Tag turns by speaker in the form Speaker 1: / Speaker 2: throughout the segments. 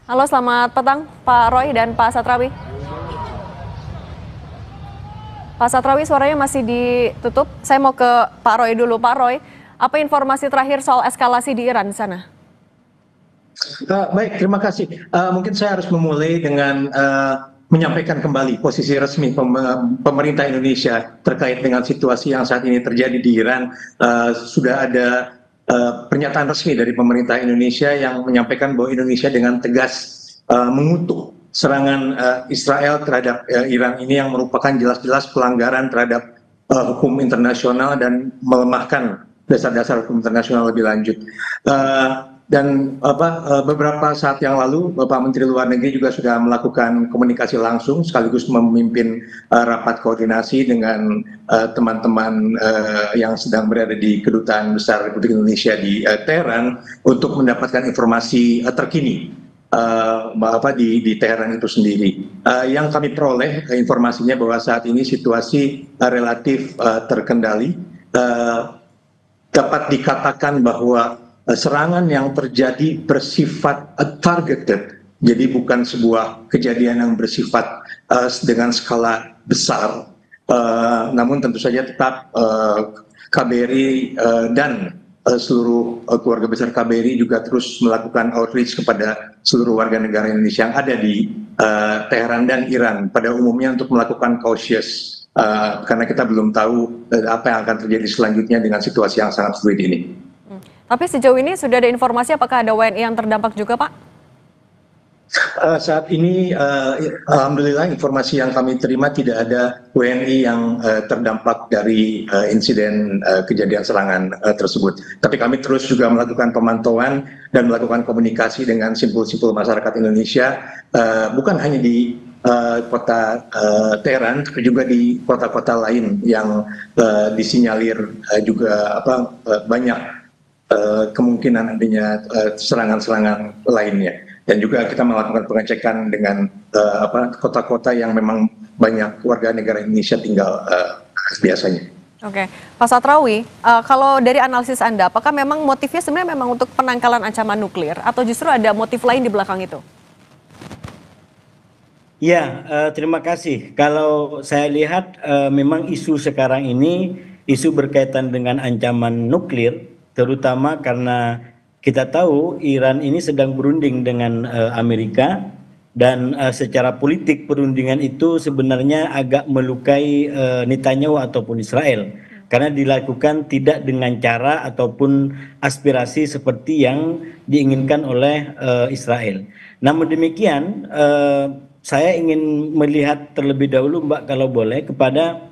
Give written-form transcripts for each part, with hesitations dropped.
Speaker 1: Halo, selamat petang Pak Roy dan Pak Satrawi. Pak Satrawi, suaranya masih ditutup. Saya mau ke Pak Roy dulu. Pak Roy, apa informasi terakhir soal eskalasi di Iran di sana?
Speaker 2: Baik, terima kasih. Mungkin saya harus memulai dengan menyampaikan kembali posisi resmi pemerintah Indonesia terkait dengan situasi yang saat ini terjadi di Iran. Sudah ada pernyataan resmi dari pemerintah Indonesia yang menyampaikan bahwa Indonesia dengan tegas mengutuk serangan Israel terhadap Iran ini yang merupakan jelas-jelas pelanggaran terhadap hukum internasional dan melemahkan dasar-dasar hukum internasional lebih lanjut. Dan beberapa saat yang lalu Bapak Menteri Luar Negeri juga sudah melakukan komunikasi langsung sekaligus memimpin rapat koordinasi dengan teman-teman yang sedang berada di Kedutaan Besar Republik Indonesia di Teheran untuk mendapatkan informasi terkini di Teheran itu sendiri. Yang kami peroleh informasinya bahwa saat ini situasi relatif terkendali. Dapat dikatakan bahwa serangan yang terjadi bersifat targeted, jadi bukan sebuah kejadian yang bersifat dengan skala besar, namun tentu saja tetap KBRI dan seluruh keluarga besar KBRI juga terus melakukan outreach kepada seluruh warga negara Indonesia yang ada di Teheran dan Iran pada umumnya untuk melakukan cautious, karena kita belum tahu apa yang akan terjadi selanjutnya dengan situasi yang sangat fluid ini.
Speaker 1: Tapi sejauh ini sudah ada informasi apakah ada WNI yang terdampak juga, Pak?
Speaker 2: Saat ini alhamdulillah informasi yang kami terima tidak ada WNI yang terdampak dari insiden kejadian serangan tersebut. Tapi kami terus juga melakukan pemantauan dan melakukan komunikasi dengan simpul-simpul masyarakat Indonesia, bukan hanya di kota Teheran, tapi juga di kota-kota lain yang disinyalir juga banyak kemungkinan adanya serangan-serangan lainnya, dan juga kita melakukan pengecekan dengan kota-kota yang memang banyak warga negara Indonesia tinggal biasanya.
Speaker 1: Oke, Pak Satrawi, kalau dari analisis Anda, apakah memang motifnya sebenarnya memang untuk penangkalan ancaman nuklir atau justru ada motif lain di belakang itu?
Speaker 3: Ya, terima kasih. Kalau saya lihat memang isu sekarang ini isu berkaitan dengan ancaman nuklir, terutama karena kita tahu Iran ini sedang berunding dengan Amerika, dan secara politik perundingan itu sebenarnya agak melukai Netanyahu ataupun Israel, karena dilakukan tidak dengan cara ataupun aspirasi seperti yang diinginkan oleh Israel. Namun demikian, saya ingin melihat terlebih dahulu, Mbak, kalau boleh, kepada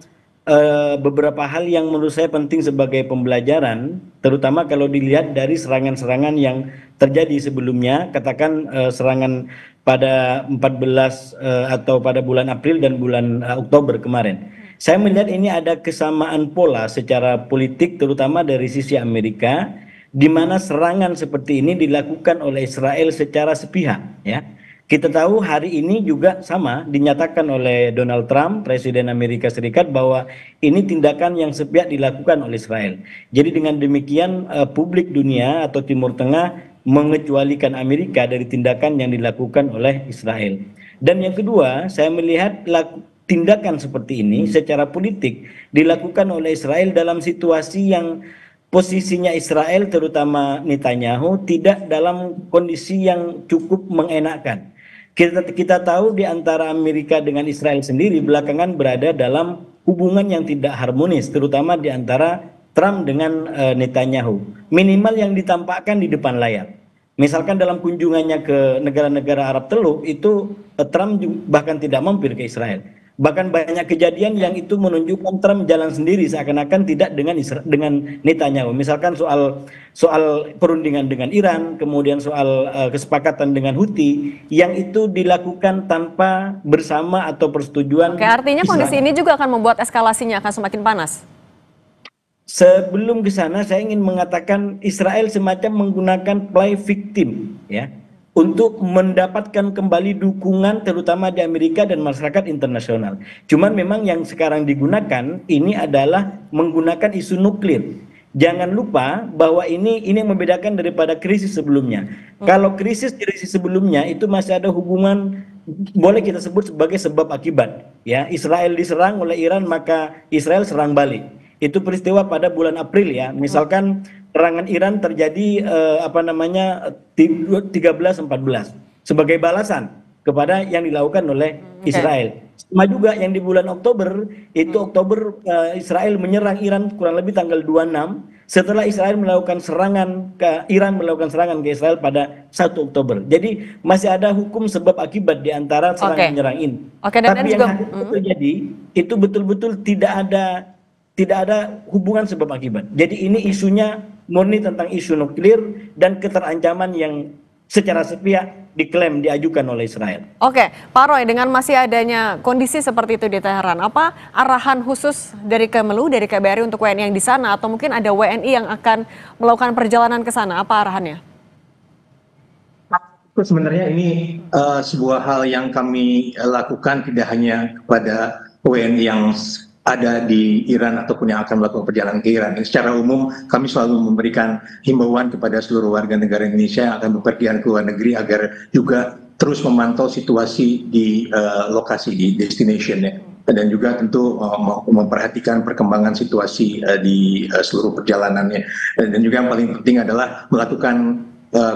Speaker 3: beberapa hal yang menurut saya penting sebagai pembelajaran, terutama kalau dilihat dari serangan-serangan yang terjadi sebelumnya, katakan serangan pada 14 atau pada bulan April dan bulan Oktober kemarin. Saya melihat ini ada kesamaan pola secara politik, terutama dari sisi Amerika, di mana serangan seperti ini dilakukan oleh Israel secara sepihak, ya. Kita tahu hari ini juga sama dinyatakan oleh Donald Trump, Presiden Amerika Serikat, bahwa ini tindakan yang sepihak dilakukan oleh Israel. Jadi dengan demikian publik dunia atau Timur Tengah mengecualikan Amerika dari tindakan yang dilakukan oleh Israel. Dan yang kedua, saya melihat tindakan seperti ini secara politik dilakukan oleh Israel dalam situasi yang posisinya Israel, terutama Netanyahu, tidak dalam kondisi yang cukup mengenakkan. Kita tahu di antara Amerika dengan Israel sendiri belakangan berada dalam hubungan yang tidak harmonis, terutama di antara Trump dengan Netanyahu. Minimal yang ditampakkan di depan layar. Misalkan dalam kunjungannya ke negara-negara Arab Teluk itu Trump bahkan tidak mampir ke Israel. Bahkan banyak kejadian yang itu menunjukkan Trump jalan sendiri seakan-akan tidak dengan Netanyahu. Misalkan soal perundingan dengan Iran, kemudian soal kesepakatan dengan Houthi yang itu dilakukan tanpa bersama atau persetujuan.
Speaker 1: Oke, artinya kondisi ini juga akan membuat eskalasinya akan semakin panas.
Speaker 3: Sebelum ke sana saya ingin mengatakan Israel semacam menggunakan play victim, ya, untuk mendapatkan kembali dukungan terutama di Amerika dan masyarakat internasional. Cuman memang yang sekarang digunakan ini adalah menggunakan isu nuklir jangan lupa bahwa ini yang membedakan daripada krisis sebelumnya. Kalau krisis sebelumnya itu masih ada hubungan, boleh kita sebut sebagai sebab akibat. Ya, Israel diserang oleh Iran maka Israel serang balik. Itu peristiwa pada bulan April ya. Misalkan serangan Iran terjadi 13-14 sebagai balasan kepada yang dilakukan oleh Israel. Sama juga yang di bulan Oktober itu Israel menyerang Iran kurang lebih tanggal 26 setelah Israel melakukan serangan ke Israel pada 1 Oktober. Jadi masih ada hukum sebab akibat di antara serangan menyerang ini.
Speaker 1: Dan
Speaker 3: Tapi yang hari itu terjadi itu betul-betul tidak ada hubungan sebab akibat. Jadi ini isunya murni tentang isu nuklir dan keterancaman yang secara sepihak diajukan oleh Israel.
Speaker 1: Oke, Pak Roy, dengan masih adanya kondisi seperti itu di Teheran, apa arahan khusus dari Kemlu, dari KBRI untuk WNI yang di sana, atau mungkin ada WNI yang akan melakukan perjalanan ke sana? Apa arahannya?
Speaker 2: Sebenarnya ini sebuah hal yang kami lakukan tidak hanya kepada WNI yang ada di Iran ataupun yang akan melakukan perjalanan ke Iran. Secara umum kami selalu memberikan himbauan kepada seluruh warga negara Indonesia yang akan bepergian ke luar negeri agar juga terus memantau situasi di lokasi, di destination ya. Dan juga tentu memperhatikan perkembangan situasi di seluruh perjalanannya. Dan juga yang paling penting adalah melakukan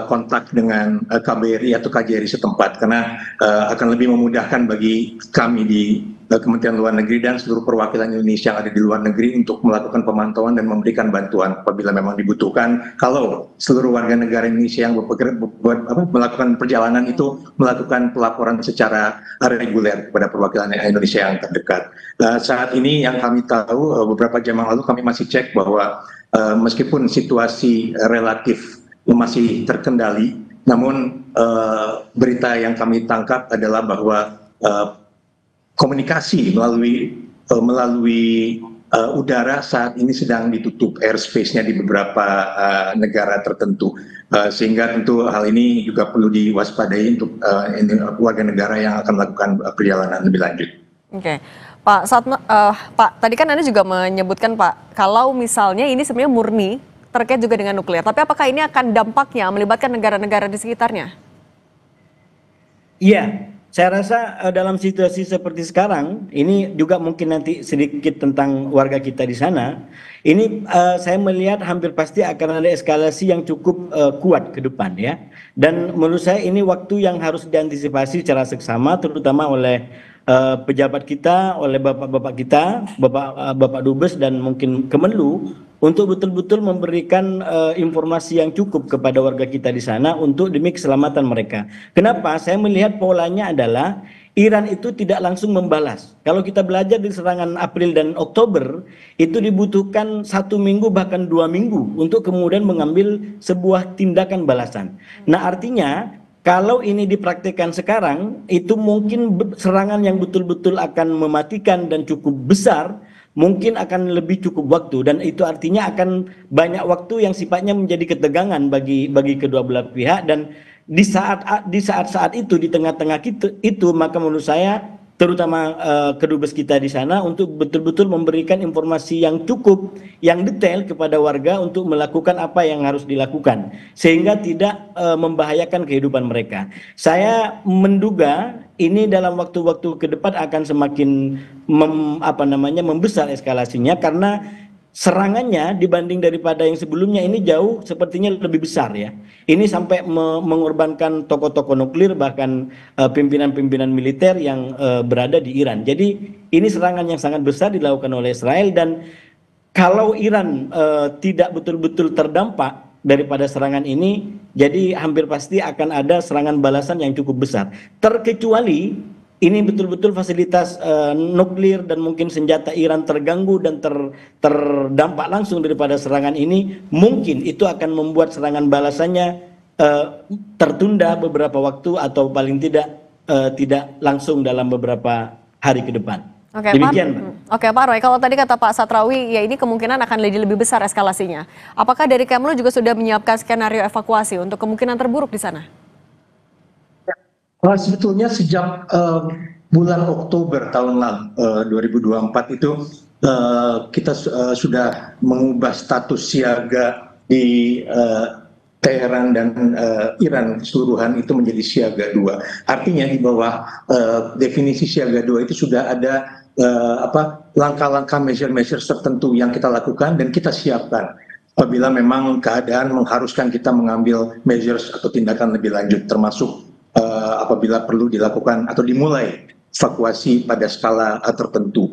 Speaker 2: kontak dengan KBRI atau KJRI setempat karena akan lebih memudahkan bagi kami di Kementerian Luar Negeri dan seluruh perwakilan Indonesia yang ada di luar negeri untuk melakukan pemantauan dan memberikan bantuan apabila memang dibutuhkan. Kalau seluruh warga negara Indonesia yang melakukan perjalanan itu melakukan pelaporan secara reguler kepada perwakilan Indonesia yang terdekat. Saat ini yang kami tahu beberapa jam yang lalu kami masih cek bahwa meskipun situasi relatif masih terkendali, namun berita yang kami tangkap adalah bahwa komunikasi melalui udara saat ini sedang ditutup airspace-nya di beberapa negara tertentu, sehingga tentu hal ini juga perlu diwaspadai untuk warga negara yang akan melakukan perjalanan lebih lanjut.
Speaker 1: Oke, Pak, Pak, tadi kan Anda juga menyebutkan Pak, kalau misalnya ini sebenarnya murni terkait juga dengan nuklir, tapi apakah ini akan dampaknya melibatkan negara-negara di sekitarnya?
Speaker 3: Iya. Saya rasa dalam situasi seperti sekarang, ini juga mungkin nanti sedikit tentang warga kita di sana. Ini saya melihat hampir pasti akan ada eskalasi yang cukup kuat ke depan ya. Dan menurut saya ini waktu yang harus diantisipasi secara seksama, terutama oleh pejabat kita, oleh bapak-bapak kita, bapak Dubes dan mungkin Kemenlu, untuk betul-betul memberikan informasi yang cukup kepada warga kita di sana untuk demi keselamatan mereka. Kenapa? Saya melihat polanya adalah Iran itu tidak langsung membalas. Kalau kita belajar di serangan April dan Oktober, itu dibutuhkan 1 minggu bahkan 2 minggu untuk kemudian mengambil sebuah tindakan balasan. Nah, artinya kalau ini dipraktikkan sekarang, itu mungkin serangan yang betul-betul akan mematikan dan cukup besar, mungkin akan lebih cukup waktu, dan itu artinya akan banyak waktu yang sifatnya menjadi ketegangan bagi kedua belah pihak. Dan di saat itu, di tengah-tengah itu maka menurut saya terutama kedubes kita di sana untuk betul-betul memberikan informasi yang cukup, yang detail kepada warga untuk melakukan apa yang harus dilakukan sehingga tidak membahayakan kehidupan mereka. Saya menduga ini dalam waktu-waktu ke depan akan semakin membesar eskalasinya karena serangannya dibanding daripada yang sebelumnya ini jauh sepertinya lebih besar ya. Ini sampai mengorbankan tokoh-tokoh nuklir bahkan pimpinan-pimpinan militer yang berada di Iran. Jadi ini serangan yang sangat besar dilakukan oleh Israel, dan kalau Iran tidak betul-betul terdampak daripada serangan ini, jadi hampir pasti akan ada serangan balasan yang cukup besar. Terkecuali ini betul-betul fasilitas nuklir dan mungkin senjata Iran terganggu dan terdampak langsung daripada serangan ini, mungkin itu akan membuat serangan balasannya tertunda beberapa waktu atau paling tidak langsung dalam beberapa hari ke depan.
Speaker 1: Oke,
Speaker 3: demikian,
Speaker 1: Oke, Pak Roy, kalau tadi kata Pak Satrawi, ya ini kemungkinan akan lebih besar eskalasinya. Apakah dari Kemlu juga sudah menyiapkan skenario evakuasi untuk kemungkinan terburuk di sana?
Speaker 2: Sebetulnya sejak bulan Oktober tahun lalu 2024 itu kita sudah mengubah status siaga di Teheran dan Iran keseluruhan itu menjadi siaga 2. Artinya di bawah definisi siaga 2 itu sudah ada langkah-langkah measures tertentu yang kita lakukan dan kita siapkan apabila memang keadaan mengharuskan kita mengambil measures atau tindakan lebih lanjut, termasuk apabila perlu dilakukan atau dimulai evakuasi pada skala tertentu.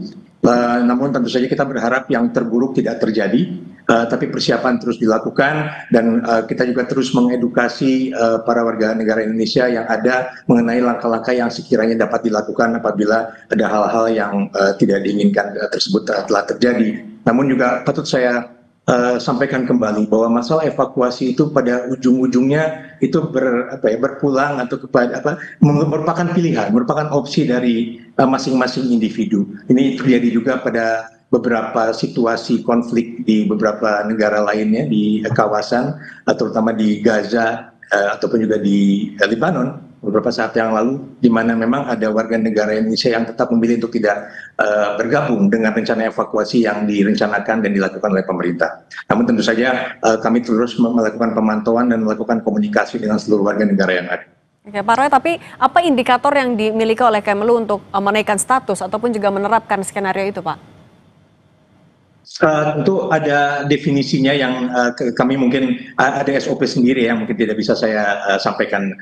Speaker 2: Namun tentu saja kita berharap yang terburuk tidak terjadi, tapi persiapan terus dilakukan dan kita juga terus mengedukasi para warga negara Indonesia yang ada mengenai langkah-langkah yang sekiranya dapat dilakukan apabila ada hal-hal yang tidak diinginkan tersebut telah terjadi. Namun juga patut saya sampaikan kembali bahwa masalah evakuasi itu pada ujung-ujungnya itu berpulang atau merupakan pilihan, merupakan opsi dari masing-masing individu. Ini terjadi juga pada beberapa situasi konflik di beberapa negara lainnya di kawasan, terutama di Gaza ataupun juga di Lebanon beberapa saat yang lalu, di mana memang ada warga negara Indonesia yang tetap memilih untuk tidak bergabung dengan rencana evakuasi yang direncanakan dan dilakukan oleh pemerintah. Namun tentu saja kami terus melakukan pemantauan dan melakukan komunikasi dengan seluruh warga negara yang ada.
Speaker 1: Oke, Pak Roy, tapi apa indikator yang dimiliki oleh Kemlu untuk menaikkan status ataupun juga menerapkan skenario itu, Pak?
Speaker 2: Tentu ada definisinya yang kami mungkin ada SOP sendiri yang mungkin tidak bisa saya sampaikan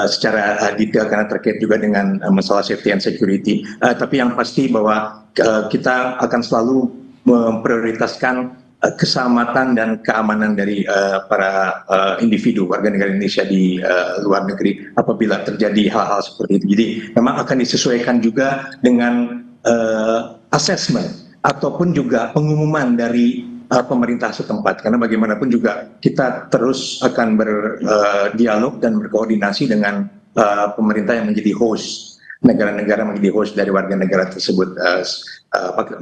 Speaker 2: secara detail karena terkait juga dengan masalah safety and security. Tapi yang pasti bahwa kita akan selalu memprioritaskan keselamatan dan keamanan dari para individu warga negara Indonesia di luar negeri apabila terjadi hal-hal seperti itu. Jadi memang akan disesuaikan juga dengan assessment ataupun juga pengumuman dari pemerintah setempat, karena bagaimanapun juga kita terus akan berdialog dan berkoordinasi dengan pemerintah yang menjadi host, negara-negara menjadi host dari warga negara tersebut,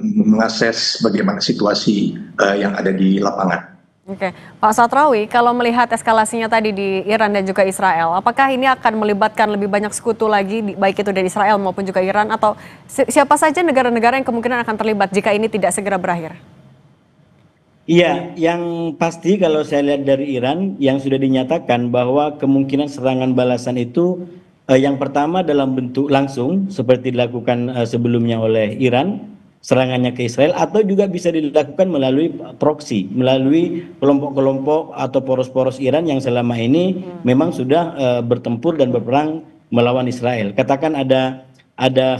Speaker 2: mengakses bagaimana situasi yang ada di lapangan.
Speaker 1: Oke, Pak Satrawi, kalau melihat eskalasinya tadi di Iran dan juga Israel, apakah ini akan melibatkan lebih banyak sekutu lagi, baik itu dari Israel maupun juga Iran, atau siapa saja negara-negara yang kemungkinan akan terlibat jika ini tidak segera berakhir?
Speaker 3: Iya, yang pasti kalau saya lihat dari Iran, yang sudah dinyatakan bahwa kemungkinan serangan balasan itu yang pertama dalam bentuk langsung, seperti dilakukan sebelumnya oleh Iran, serangannya ke Israel, atau juga bisa dilakukan melalui proksi, melalui kelompok-kelompok atau poros-poros Iran yang selama ini memang sudah bertempur dan berperang melawan Israel. Katakan ada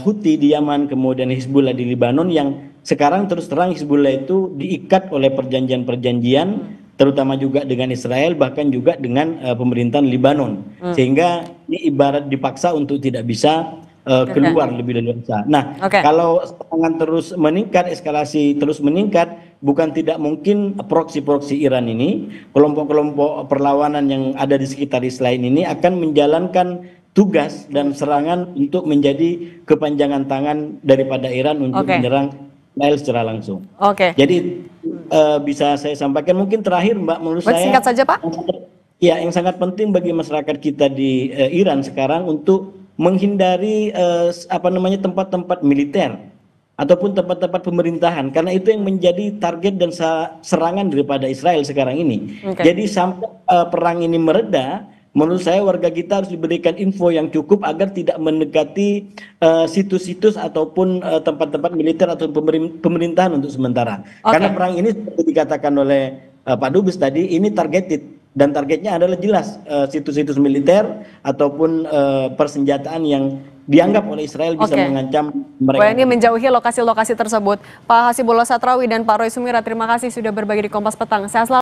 Speaker 3: Houthi di Yaman, kemudian Hizbullah di Lebanon, yang sekarang terus terang Hizbullah itu diikat oleh perjanjian-perjanjian, terutama juga dengan Israel, bahkan juga dengan pemerintahan Lebanon, sehingga ini ibarat dipaksa untuk tidak bisa keluar lebih leluasa. Nah, kalau serangan terus meningkat, eskalasi terus meningkat, bukan tidak mungkin proksi-proksi Iran ini, kelompok-kelompok perlawanan yang ada di sekitar Israel ini akan menjalankan tugas dan serangan untuk menjadi kepanjangan tangan daripada Iran untuk menyerang Israel secara langsung. Jadi bisa saya sampaikan mungkin terakhir, Mbak, menurut saya
Speaker 1: singkat saja, Pak.
Speaker 3: Ya, yang sangat penting bagi masyarakat kita di Iran sekarang untuk menghindari tempat-tempat militer ataupun tempat-tempat pemerintahan, karena itu yang menjadi target dan serangan daripada Israel sekarang ini. Jadi sampai perang ini mereda, menurut saya warga kita harus diberikan info yang cukup agar tidak mendekati situs-situs ataupun tempat-tempat militer atau pemerintahan untuk sementara. Karena perang ini seperti dikatakan oleh Pak Dubes tadi, ini targeted. Dan targetnya adalah jelas situs-situs militer ataupun persenjataan yang dianggap oleh Israel bisa mengancam mereka.
Speaker 1: WNI menjauhi lokasi-lokasi tersebut. Pak Hasibullah Satrawi dan Pak Roy Sumirat, terima kasih sudah berbagi di Kompas Petang. Sehat selalu.